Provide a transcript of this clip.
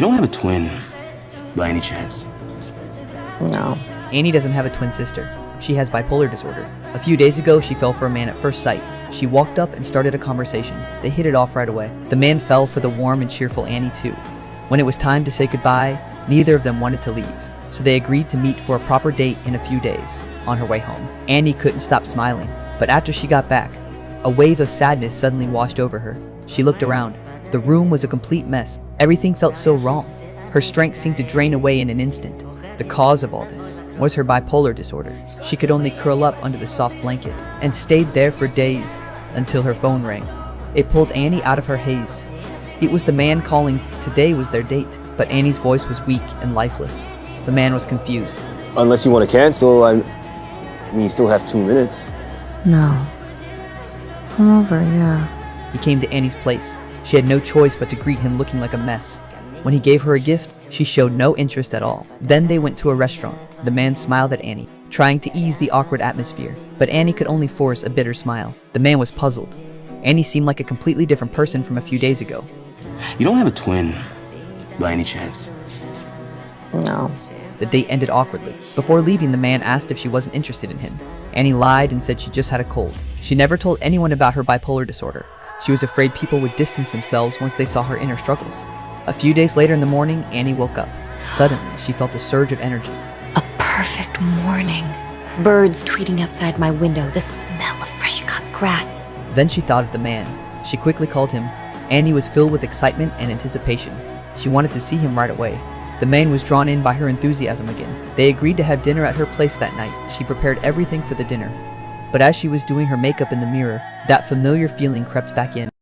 You don't have a twin, by any chance? No. Annie doesn't have a twin sister. She has bipolar disorder. A few days ago, she fell for a man at first sight. She walked up and started a conversation. They hit it off right away. The man fell for the warm and cheerful Annie too. When it was time to say goodbye, neither of them wanted to leave. So they agreed to meet for a proper date in a few days. On her way home, Annie couldn't stop smiling. But after she got back, a wave of sadness suddenly washed over her. She looked around. The room was a complete mess. Everything felt so wrong. Her strength seemed to drain away in an instant. The cause of all this was her bipolar disorder. She could only curl up under the soft blanket and stayed there for days until her phone rang. It pulled Annie out of her haze. It was the man calling. Today was their date, but Annie's voice was weak and lifeless. The man was confused. Unless you want to cancel, I mean, you still have 2 minutes. No. Come over, yeah. He came to Annie's place. She had no choice but to greet him looking like a mess. When he gave her a gift, she showed no interest at all. Then they went to a restaurant. The man smiled at Annie, trying to ease the awkward atmosphere, but Annie could only force a bitter smile. The man was puzzled. Annie seemed like a completely different person from a few days ago. You don't have a twin, by any chance? No. The date ended awkwardly. Before leaving, the man asked if she wasn't interested in him. Annie lied and said she just had a cold. She never told anyone about her bipolar disorder. She was afraid people would distance themselves once they saw her inner struggles. A few days later in the morning, Annie woke up. Suddenly, she felt a surge of energy. A perfect morning. Birds tweeting outside my window, the smell of fresh cut grass. Then she thought of the man. She quickly called him. Annie was filled with excitement and anticipation. She wanted to see him right away. The man was drawn in by her enthusiasm again. They agreed to have dinner at her place that night. She prepared everything for the dinner. But as she was doing her makeup in the mirror, that familiar feeling crept back in.